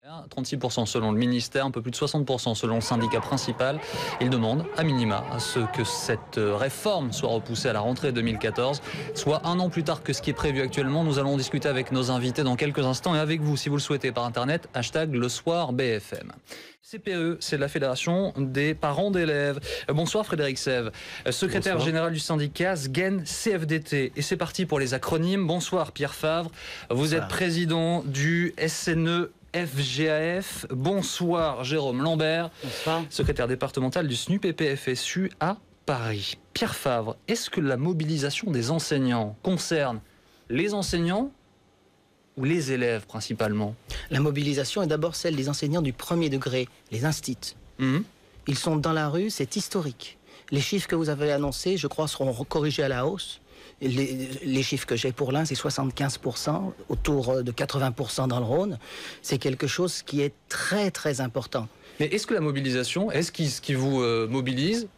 36% selon le ministère, un peu plus de 60% selon le syndicat principal. Il demande à minima à ce que cette réforme soit repoussée à la rentrée 2014, soit un an plus tard que ce qui est prévu actuellement. Nous allons discuter avec nos invités dans quelques instants et avec vous si vous le souhaitez par internet, #lesoirbfm. CPE, c'est la Fédération des parents d'élèves. Bonsoir Frédéric Sève, secrétaire général du syndicat SGEN CFDT. Et c'est parti pour les acronymes. Bonsoir Pierre Favre, vous êtes président du SNE FGAF. Bonsoir Jérôme Lambert, secrétaire départemental du SNUPP-FSU à Paris. Pierre Favre, est-ce que la mobilisation des enseignants concerne les enseignants ou les élèves principalement? La mobilisation est d'abord celle des enseignants du premier degré, les instits. Ils sont dans la rue, c'est historique. Les chiffres que vous avez annoncés, je crois, seront corrigés à la hausse. Les chiffres que j'ai pour l'un, c'est 75%, autour de 80% dans le Rhône. C'est quelque chose qui est très très important. Mais est-ce que la mobilisation, ce qui vous mobilise,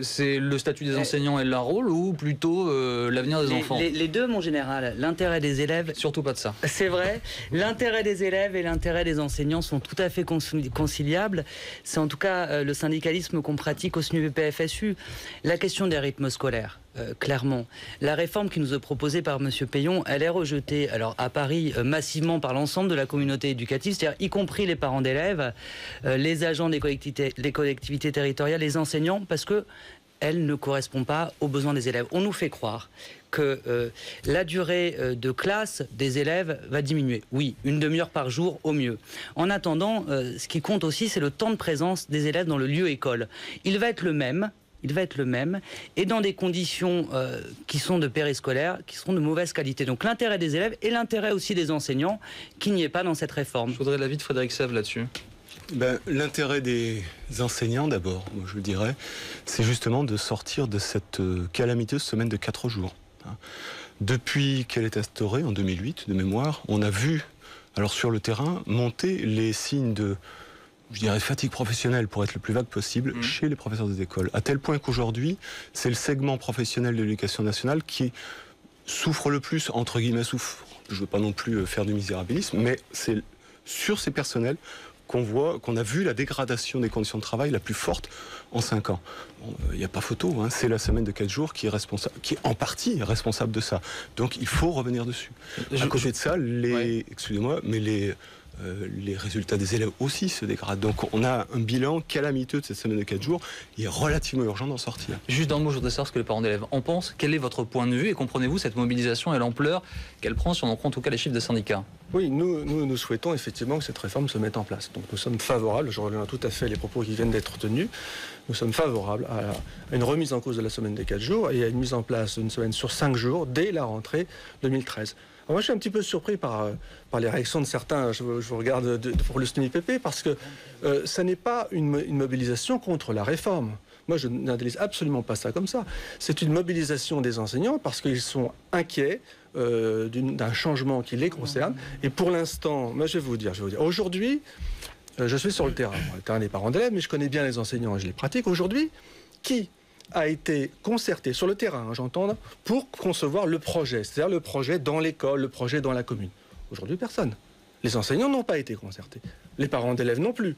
c'est le statut des enseignants et leur rôle ou plutôt l'avenir des enfants? Les deux, mon général. L'intérêt des élèves... Surtout pas de ça. C'est vrai. L'intérêt des élèves et l'intérêt des enseignants sont tout à fait conciliables. C'est en tout cas le syndicalisme qu'on pratique au SNUPP-FSU. La question des rythmes scolaires. Clairement. La réforme qui nous est proposée par M. Payon, elle est rejetée alors à Paris massivement par l'ensemble de la communauté éducative, c'est-à-dire y compris les parents d'élèves, les agents des collectivités territoriales, les enseignants, parce que elle ne correspond pas aux besoins des élèves. On nous fait croire que la durée de classe des élèves va diminuer. Oui, une demi-heure par jour au mieux. En attendant, ce qui compte aussi, c'est le temps de présence des élèves dans le lieu école. Il va être le même et dans des conditions qui sont de périscolaire, qui seront de mauvaise qualité. Donc l'intérêt des élèves et l'intérêt aussi des enseignants qu'il n'y ait pas dans cette réforme. Je voudrais l'avis de Frédéric Sève là-dessus. L'intérêt des enseignants d'abord, je dirais, c'est justement de sortir de cette calamiteuse semaine de 4 jours. Depuis qu'elle est instaurée en 2008, de mémoire, on a vu, alors sur le terrain, monter les signes de, je dirais, fatigue professionnelle, pour être le plus vague possible, chez les professeurs des écoles. À tel point qu'aujourd'hui, c'est le segment professionnel de l'éducation nationale qui souffre le plus, entre guillemets, je ne veux pas non plus faire du misérabilisme, mais c'est sur ces personnels qu'on a vu la dégradation des conditions de travail la plus forte en 5 ans. Il n'y a pas photo, c'est la semaine de 4 jours qui est en partie responsable de ça. Donc il faut revenir dessus. À côté de ça, excusez-moi, mais les résultats des élèves aussi se dégradent. Donc on a un bilan calamiteux de cette semaine de 4 jours. Il est relativement urgent d'en sortir. Juste dans le mot, je voudrais savoir ce que les parents d'élèves en pensent. Quel est votre point de vue et comprenez-vous cette mobilisation et l'ampleur qu'elle prend si on en prend en tout cas les chiffres des syndicats? Oui, nous souhaitons effectivement que cette réforme se mette en place. Donc nous sommes favorables, je rejoins tout à fait les propos qui viennent d'être tenus, nous sommes favorables à une remise en cause de la semaine des 4 jours et à une mise en place d'une semaine sur 5 jours dès la rentrée 2013. Alors moi, je suis un petit peu surpris par les réactions de certains. Je vous regarde pour le SNUPP parce que ça n'est pas une mobilisation contre la réforme. Moi, je n'analyse absolument pas ça comme ça. C'est une mobilisation des enseignants parce qu'ils sont inquiets d'un changement qui les concerne. Et pour l'instant, moi, je vais vous dire, aujourd'hui, je suis sur le terrain des parents d'élèves, mais je connais bien les enseignants et je les pratique. Aujourd'hui, qui a été concerté sur le terrain, j'entends, pour concevoir le projet, c'est-à-dire le projet dans l'école, le projet dans la commune? Aujourd'hui, personne. Les enseignants n'ont pas été concertés. Les parents d'élèves non plus.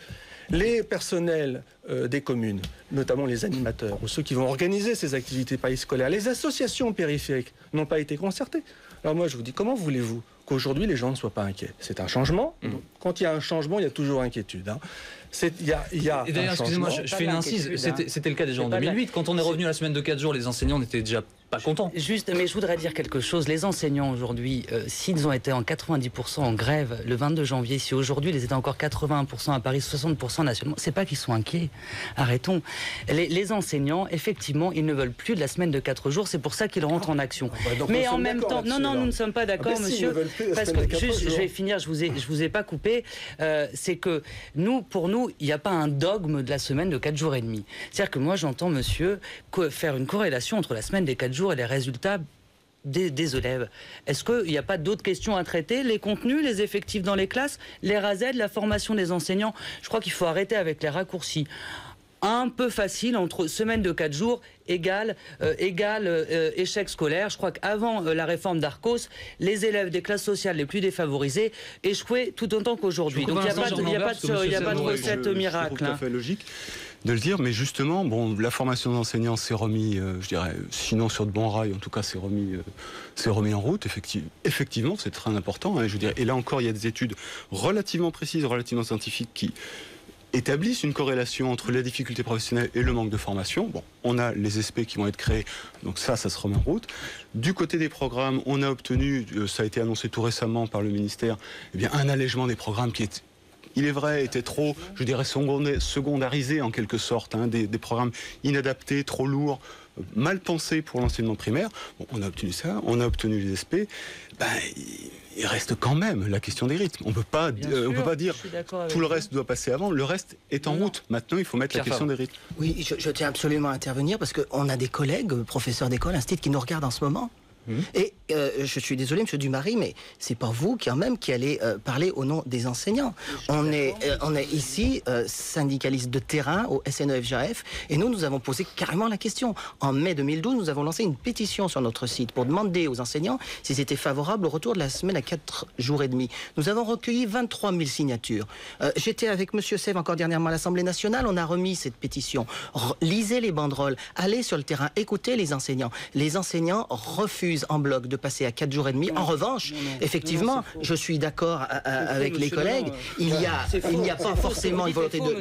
Les personnels des communes, notamment les animateurs ou ceux qui vont organiser ces activités périscolaires, les associations périphériques n'ont pas été concertés. Alors moi, je vous dis, comment voulez-vous qu'aujourd'hui les gens ne soient pas inquiets? C'est un changement. Quand il y a un changement, il y a toujours inquiétude. Il y a et d'ailleurs, excusez-moi, je fais une incise. C'était le cas déjà en 2008. Quand on est revenu à la semaine de 4 jours, les enseignants n'étaient déjà pas contents. Juste, mais je voudrais dire quelque chose. Les enseignants aujourd'hui, s'ils ont été en 90% en grève le 22 janvier, si aujourd'hui ils étaient encore 81% à Paris, 60% nationalement, c'est pas qu'ils sont inquiets. Arrêtons. Les enseignants, effectivement, ils ne veulent plus de la semaine de 4 jours. C'est pour ça qu'ils rentrent en action. Mais en même temps, non, nous ne sommes pas d'accord, monsieur. Parce que juste, je vais finir. Je vous ai pas coupé. C'est que pour nous, il n'y a pas un dogme de la semaine de 4 jours et demi. C'est-à-dire que moi, j'entends, monsieur, faire une corrélation entre la semaine des 4 jours et les résultats des élèves. Est-ce qu'il n'y a pas d'autres questions à traiter? Les contenus, les effectifs dans les classes, les RASED, la formation des enseignants? Je crois qu'il faut arrêter avec les raccourcis. un peu facile entre semaine de 4 jours égale échec scolaire. Je crois qu'avant la réforme d'Arcos, les élèves des classes sociales les plus défavorisées échouaient tout autant qu'aujourd'hui. Donc il n'y a pas de recette miracle. C'est tout à fait logique de le dire, mais justement, bon, la formation d'enseignants s'est remis, je dirais, sinon sur de bons rails, en tout cas s'est remis en route. Effectivement, c'est très important. Hein, je veux dire. Et là encore, il y a des études relativement précises, relativement scientifiques qui établissent une corrélation entre les difficultés professionnelles et le manque de formation. Bon, on a les SP qui vont être créés, donc ça se remet en route. Du côté des programmes, on a obtenu, ça a été annoncé tout récemment par le ministère, eh bien, un allègement des programmes qui est, il est vrai, était trop, je dirais, secondarisé en quelque sorte, hein, des programmes inadaptés, trop lourds, mal pensés pour l'enseignement primaire. Bon, on a obtenu ça, on a obtenu les SP. Ben, il reste quand même la question des rythmes. On peut pas dire tout le reste doit passer avant. Le reste est en route. Maintenant, il faut mettre la question des rythmes. Oui, je tiens absolument à intervenir parce qu'on a des collègues, professeurs d'école, instituts, qui nous regardent en ce moment. Et je suis désolé, M. Dumarry, mais c'est pas vous quand même qui allez parler au nom des enseignants. On est ici syndicalistes de terrain au SNEF-JAF et nous avons posé carrément la question. En mai 2012, nous avons lancé une pétition sur notre site pour demander aux enseignants s'ils étaient favorables au retour de la semaine à 4 jours et demi. Nous avons recueilli 23 000 signatures. J'étais avec M. Sèvres encore dernièrement à l'Assemblée nationale, on a remis cette pétition. Lisez les banderoles, allez sur le terrain, écoutez les enseignants. Les enseignants refusent en bloc de passer à 4 jours et demi. En revanche, effectivement, je suis d'accord avec les collègues, il n'y a pas forcément une volonté de...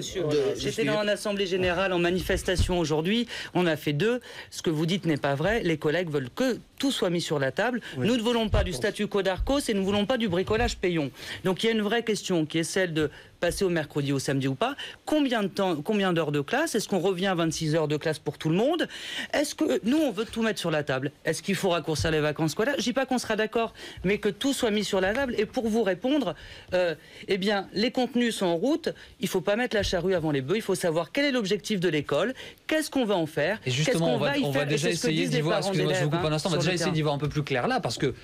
J'étais dans une assemblée générale en manifestation aujourd'hui, on a fait 2. Ce que vous dites n'est pas vrai, les collègues veulent que tout soit mis sur la table. Oui. Nous ne voulons pas du statu quo d'Arcos et nous ne voulons pas du bricolage Payon. Donc il y a une vraie question qui est celle de passer au mercredi, au samedi ou pas. Combien de temps, combien d'heures de classe? Est-ce qu'on revient à 26 heures de classe pour tout le monde? Est-ce que nous, on veut tout mettre sur la table? Est-ce qu'il faut raccourcir les vacances scolaires? Je dis pas qu'on sera d'accord, mais que tout soit mis sur la table. Et pour vous répondre, eh bien, les contenus sont en route. Il faut pas mettre la charrue avant les bœufs. Il faut savoir quel est l'objectif de l'école, qu'est-ce qu'on va en faire, et justement, on va déjà essayer d'y voir. Excusez-moi, je vous coupe un instant. On va déjà essayer d'y voir un peu plus clair là, parce que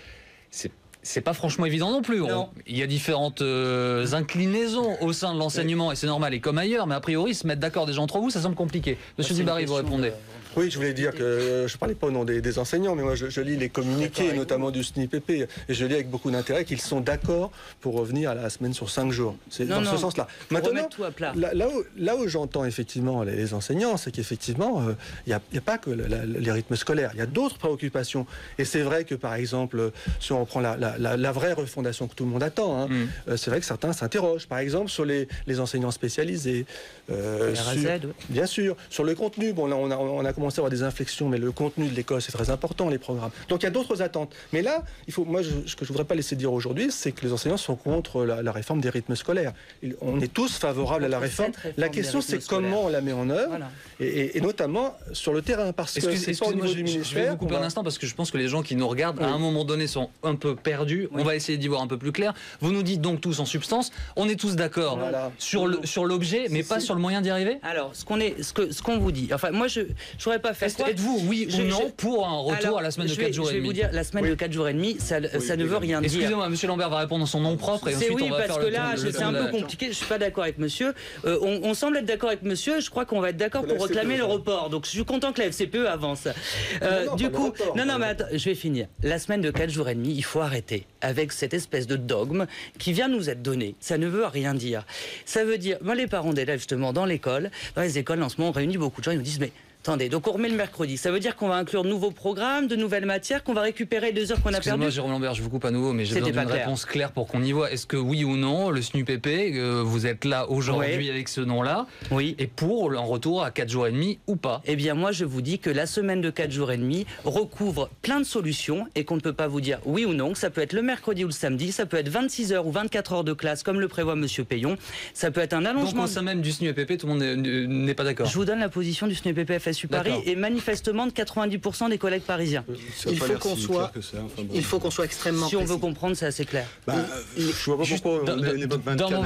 c'est pas franchement évident non plus. Il y a différentes inclinaisons au sein de l'enseignement et c'est normal et comme ailleurs, mais a priori se mettre d'accord déjà entre vous, ça semble compliqué. Monsieur Dubarry, vous répondez. Oui, je voulais dire que je ne parlais pas au nom des enseignants, mais moi je lis les communiqués, notamment du SNIPP, et je lis avec beaucoup d'intérêt qu'ils sont d'accord pour revenir à la semaine sur 5 jours. C'est dans ce sens-là. Maintenant, là où j'entends effectivement les enseignants, c'est qu'effectivement, il n'y a pas que les rythmes scolaires, il y a d'autres préoccupations. Et c'est vrai que, par exemple, si on reprend la vraie refondation que tout le monde attend, c'est vrai que certains s'interrogent, par exemple, sur les enseignants spécialisés. Bien sûr. Sur le contenu, bon, là, on a commencer à avoir des inflexions, mais le contenu de l'école, c'est très important, les programmes. Donc il y a d'autres attentes. Mais là, ce que je ne voudrais pas laisser dire aujourd'hui, c'est que les enseignants sont contre la réforme des rythmes scolaires. On est tous favorables à la réforme. La question, c'est comment on la met en œuvre, voilà. et notamment sur le terrain. Parce que c'est pas au niveau du ministère. Je vais vous couper un instant, parce que je pense que les gens qui nous regardent, à un moment donné, sont un peu perdus. Oui. On va essayer d'y voir un peu plus clair. Vous nous dites donc tous en substance, on est tous d'accord sur l'objet, mais pas sur le moyen d'y arriver. Alors, ce qu'on vous dit, enfin, moi, je n'aurais pas fait quoi. Êtes-vous, oui ou non, pour un retour à la semaine de 4 jours et demi? Je vais vous dire, la semaine de 4 jours et demi, ça ne veut rien dire. Excusez-moi, monsieur Lambert va répondre en son nom propre et ensuite on va faire le tour. Parce que là, c'est un peu compliqué, je ne suis pas d'accord avec monsieur. On semble être d'accord avec monsieur, je crois qu'on va être d'accord pour réclamer le report. Donc je suis content que la FCPE avance. Du coup, non, mais attends, je vais finir. La semaine de 4 jours et demi, il faut arrêter avec cette espèce de dogme qui vient nous être donné. Ça ne veut rien dire. Ça veut dire, moi les parents d'élèves justement dans l'école, dans les écoles en ce moment, on réunit beaucoup de gens, ils nous disent mais attendez, donc on remet le mercredi. Ça veut dire qu'on va inclure de nouveaux programmes, de nouvelles matières, qu'on va récupérer 2 heures qu'on a perdues. Excusez-moi, Jérôme Lambert, je vous coupe à nouveau, mais j'ai besoin d'une réponse claire pour qu'on y voit. Est-ce que oui ou non, le SNUPP, vous êtes là aujourd'hui avec ce nom-là, et pour un retour à 4 jours et demi ou pas? Eh bien, moi, je vous dis que la semaine de 4 jours et demi recouvre plein de solutions et qu'on ne peut pas vous dire oui ou non. Ça peut être le mercredi ou le samedi, ça peut être 26 heures ou 24 heures de classe, comme le prévoit Monsieur Payon. Ça peut être un allongement. Donc, au sein même du SNUPP, tout le monde n'est pas d'accord. Je vous donne la position du SNUPP PFSU Paris et mannistement de 90% des collègues parisiens. Il faut qu'on soit, extrêmement Si on précis. veut comprendre, c'est assez clair. Je vois pas pourquoi D'un mot,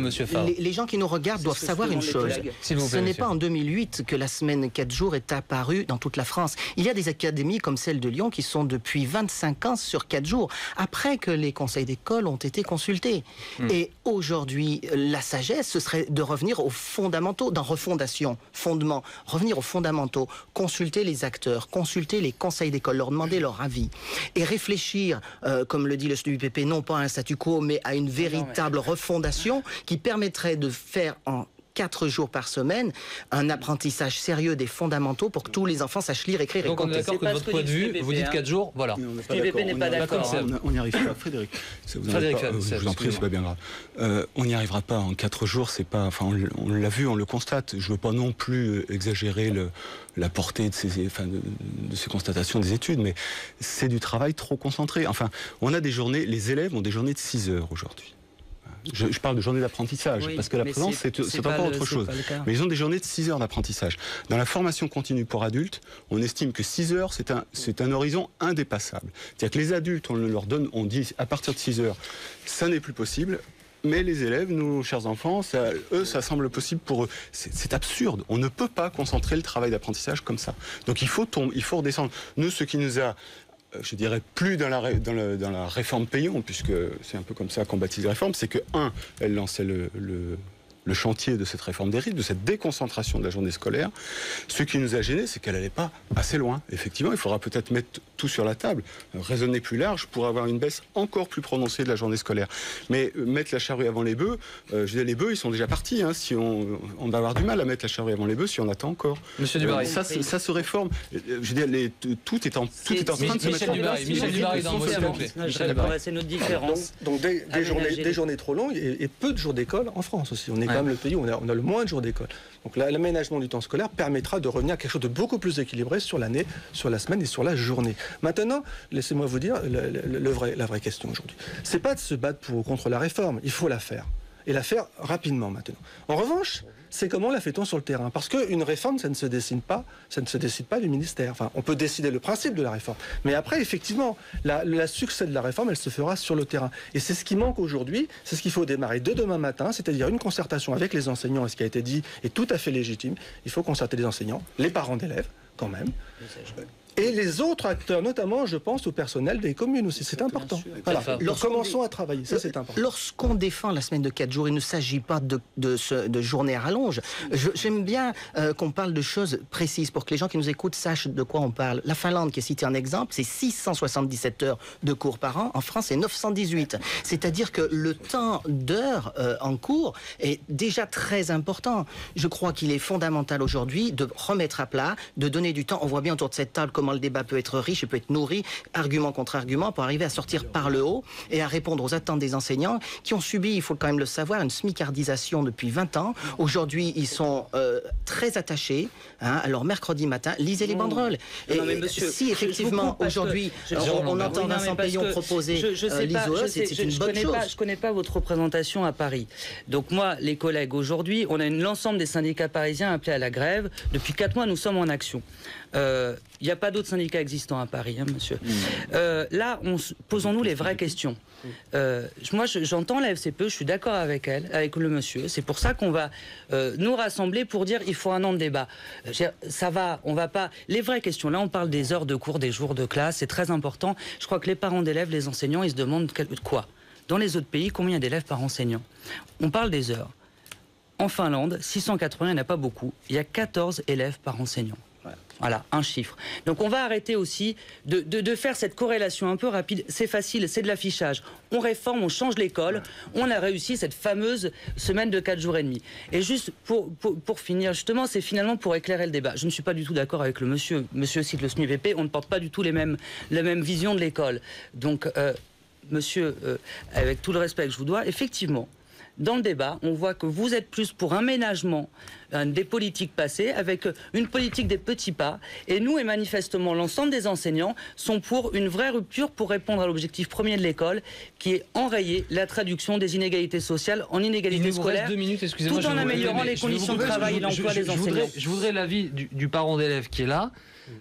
monsieur Favre. Les gens qui nous regardent doivent savoir une chose. Ce n'est pas en 2008 que la semaine 4 jours est apparue dans toute la France. Il y a des académies comme celle de Lyon qui sont depuis 25 ans sur 4 jours, après que les conseils d'école ont été consultés. Et aujourd'hui, la sagesse, ce serait de revenir aux fondamentaux, dans refondation, fondement, revenir aux fondamentaux, consulter les acteurs, consulter les conseils d'école, leur demander leur avis, et réfléchir, comme le dit le SNUIPP, non pas à un statu quo, mais à une véritable refondation qui permettrait de faire en 4 jours par semaine, un apprentissage sérieux des fondamentaux pour que tous les enfants sachent lire, écrire et compter. Donc on est d'accord que de votre point de vue, vous dites 4 jours, voilà. SNUIPP n'est pas d'accord. On n'y arrive pas, Frédéric. Je vous en prie, c'est pas bien grave. On n'y arrivera pas en 4 jours, c'est pas. Enfin, on l'a vu, on le constate. Je veux pas non plus exagérer la portée de ces constatations des études, mais c'est du travail trop concentré. Enfin, on a des journées, les élèves ont des journées de 6 heures aujourd'hui. Je parle de journées d'apprentissage, parce que la présence, c'est encore autre chose. Mais ils ont des journées de 6 heures d'apprentissage. Dans la formation continue pour adultes, on estime que 6 heures, c'est un horizon indépassable. C'est-à-dire que les adultes, on leur donne, on dit à partir de 6 heures, ça n'est plus possible. Mais les élèves, nos chers enfants, ça semble possible pour eux. C'est absurde. On ne peut pas concentrer le travail d'apprentissage comme ça. Donc il faut redescendre. Nous, ce qui nous a... je dirais plus dans la réforme Payon, puisque c'est un peu comme ça qu'on baptise la réforme, c'est que, elle lançait le chantier de cette réforme des rythmes, de cette déconcentration de la journée scolaire. Ce qui nous a gênés, c'est qu'elle n'allait pas assez loin. Effectivement, il faudra peut-être mettre tout sur la table, raisonner plus large pour avoir une baisse encore plus prononcée de la journée scolaire. Mais mettre la charrue avant les bœufs, je veux dire, les bœufs, ils sont déjà partis. Si on va avoir du mal à mettre la charrue avant les bœufs si on attend encore. Monsieur Dubarry. Ça se réforme. Je veux dire, tout est en train de se mettre en place. Michel Dubarry, dans votre c'est notre différence. Donc des journées trop longues et peu de jours d'école en France aussi. On est quand même le pays où on a le moins de jours d'école. Donc l'aménagement du temps scolaire permettra de revenir à quelque chose de beaucoup plus équilibré sur l'année, sur la semaine et sur la journée. Maintenant, laissez-moi vous dire la vraie question aujourd'hui. C'est pas de se battre contre la réforme. Il faut la faire. Et la faire rapidement maintenant. En revanche, c'est comment la fait-on sur le terrain. Parce qu'une réforme, ça ne se décide pas du ministère. Enfin, on peut décider le principe de la réforme. Mais après, effectivement, la succès de la réforme, elle se fera sur le terrain. Et c'est ce qui manque aujourd'hui, c'est ce qu'il faut démarrer dès demain matin, c'est-à-dire une concertation avec les enseignants, et ce qui a été dit est tout à fait légitime. Il faut concerter les enseignants, les parents d'élèves, quand même. Et les autres acteurs, notamment, je pense au personnel des communes aussi, c'est important. Voilà. Commençons à travailler, ça c'est important. Lorsqu'on défend la semaine de 4 jours, il ne s'agit pas de journée à rallonge. J'aime bien qu'on parle de choses précises pour que les gens qui nous écoutent sachent de quoi on parle. La Finlande, qui est citée en exemple, c'est 677 heures de cours par an. En France, c'est 918. C'est-à-dire que le temps d'heures en cours est déjà très important. Je crois qu'il est fondamental aujourd'hui de remettre à plat, de donner du temps. On voit bien autour de cette table comment le débat peut être riche et peut être nourri, argument contre argument, pour arriver à sortir par le haut et à répondre aux attentes des enseignants qui ont subi, il faut quand même le savoir, une smicardisation depuis 20 ans. Aujourd'hui, ils sont très attachés. Alors, mercredi matin, lisez les banderoles. Et non, mais monsieur, si effectivement, aujourd'hui, on entend Vincent Payon proposer l'ISOE, c'est une bonne chose. Je ne connais pas votre représentation à Paris. Donc moi, les collègues, aujourd'hui, on a l'ensemble des syndicats parisiens appelés à la grève. Depuis 4 mois, nous sommes en action. Il n'y a pas d'autres syndicats existants à Paris, monsieur. Là, posons-nous les vraies questions. Moi, j'entends la FCPE, je suis d'accord avec elle, avec le monsieur. C'est pour ça qu'on va nous rassembler pour dire il faut un an de débat. Ça va, on va pas... Les vraies questions, là, on parle des heures de cours, des jours de classe, c'est très important. Je crois que les parents d'élèves, les enseignants, ils se demandent quoi. Dans les autres pays, combien d'élèves par enseignant? On parle des heures. En Finlande, 680, il n'y en a pas beaucoup. Il y a 14 élèves par enseignant. Voilà, un chiffre. Donc on va arrêter aussi de faire cette corrélation un peu rapide. C'est facile, c'est de l'affichage. On réforme, on change l'école. On a réussi cette fameuse semaine de 4 jours et demi. Et juste pour finir, justement, c'est finalement pour éclairer le débat. Je ne suis pas du tout d'accord avec le monsieur. Monsieur cite le SNUIPP, on ne porte pas du tout la même vision de l'école. Donc, monsieur, avec tout le respect que je vous dois, effectivement, dans le débat, on voit que vous êtes plus pour un ménagement des politiques passées, avec une politique des petits pas. Et nous, et manifestement l'ensemble des enseignants, sont pour une vraie rupture pour répondre à l'objectif premier de l'école, qui est enrayer la traduction des inégalités sociales en inégalités scolaires, 2 minutes, excusez-moi, tout en améliorant les conditions de travail et l'emploi des enseignants. Je voudrais l'avis du parent d'élève qui est là.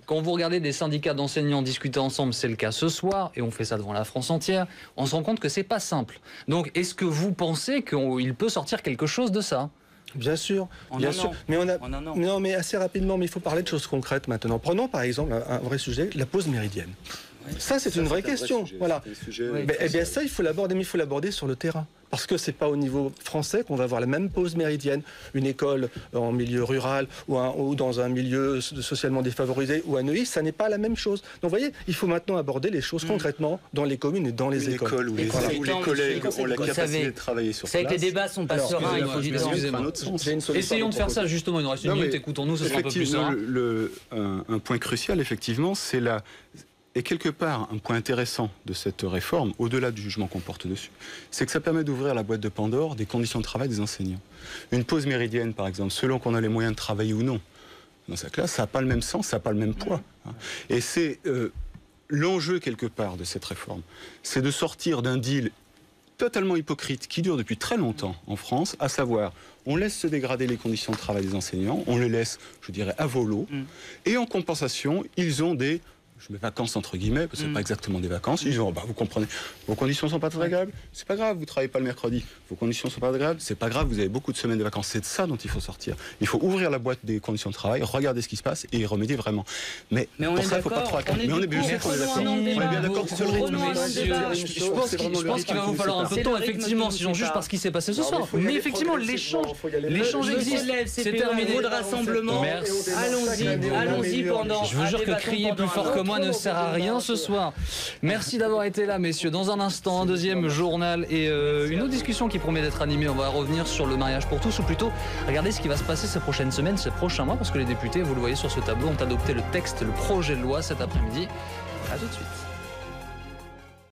Quand vous regardez des syndicats d'enseignants discuter ensemble, c'est le cas ce soir, et on fait ça devant la France entière, on se rend compte que c'est pas simple. Donc, est-ce que vous pensez qu'il peut sortir quelque chose de ça ? Bien sûr, bien sûr. Mais non, mais assez rapidement, mais il faut parler de choses concrètes maintenant. Prenons par exemple un vrai sujet, la pause méridienne. Ça, c'est une vraie question. Voilà. Eh bien, ça, il faut l'aborder, mais il faut l'aborder sur le terrain. Parce que c'est pas au niveau français qu'on va avoir la même pause méridienne. Une école en milieu rural ou dans un milieu socialement défavorisé ou à Neuilly, ça n'est pas la même chose. Donc, vous voyez, il faut maintenant aborder les choses concrètement dans les communes et dans les écoles. Où les collègues ont la capacité de travailler sur place. C'est que les débats sont pas sereins, il faut du temps. Essayons de faire ça, justement. Il nous reste une minute, écoutons-nous, ce sera un peu plus serein. Un point crucial, effectivement, c'est la... Et quelque part, un point intéressant de cette réforme, au-delà du jugement qu'on porte dessus, c'est que ça permet d'ouvrir la boîte de Pandore des conditions de travail des enseignants. Une pause méridienne, par exemple, selon qu'on a les moyens de travailler ou non, dans sa classe, ça n'a pas le même sens, ça n'a pas le même poids. Et c'est l'enjeu, quelque part, de cette réforme. C'est de sortir d'un deal totalement hypocrite qui dure depuis très longtemps en France, à savoir, on laisse se dégrader les conditions de travail des enseignants, on les laisse, je dirais, à volo, et en compensation, ils ont des... je mets vacances entre guillemets, parce que c'est pas exactement des vacances. Ils disent, vous comprenez, vos conditions sont pas très agréables, c'est pas grave, vous travaillez pas le mercredi, vos conditions sont pas agréables, c'est pas grave, vous avez beaucoup de semaines de vacances. C'est de ça dont il faut sortir. Il faut ouvrir la boîte des conditions de travail, regarder ce qui se passe et y remédier vraiment. Mais pour ça, il faut pas trop attendre. Mais on est bien d'accord. On est bien d'accord sur le rythme. Je pense qu'il va vous falloir un peu de temps, effectivement, si j'en juge par ce qui s'est passé ce soir. Mais effectivement, l'échange existe. C'est terminé. De rassemblement. Allons-y pendant. Je vous jure que crier plus fort que moi ne sert à rien ce soir. Merci d'avoir été là, messieurs. Dans un instant, un deuxième journal et une autre discussion qui promet d'être animée. On va revenir sur le mariage pour tous, ou plutôt regarder ce qui va se passer ces prochaines semaines, ces prochains mois, parce que les députés, vous le voyez sur ce tableau, ont adopté le texte, le projet de loi cet après-midi. À tout de suite.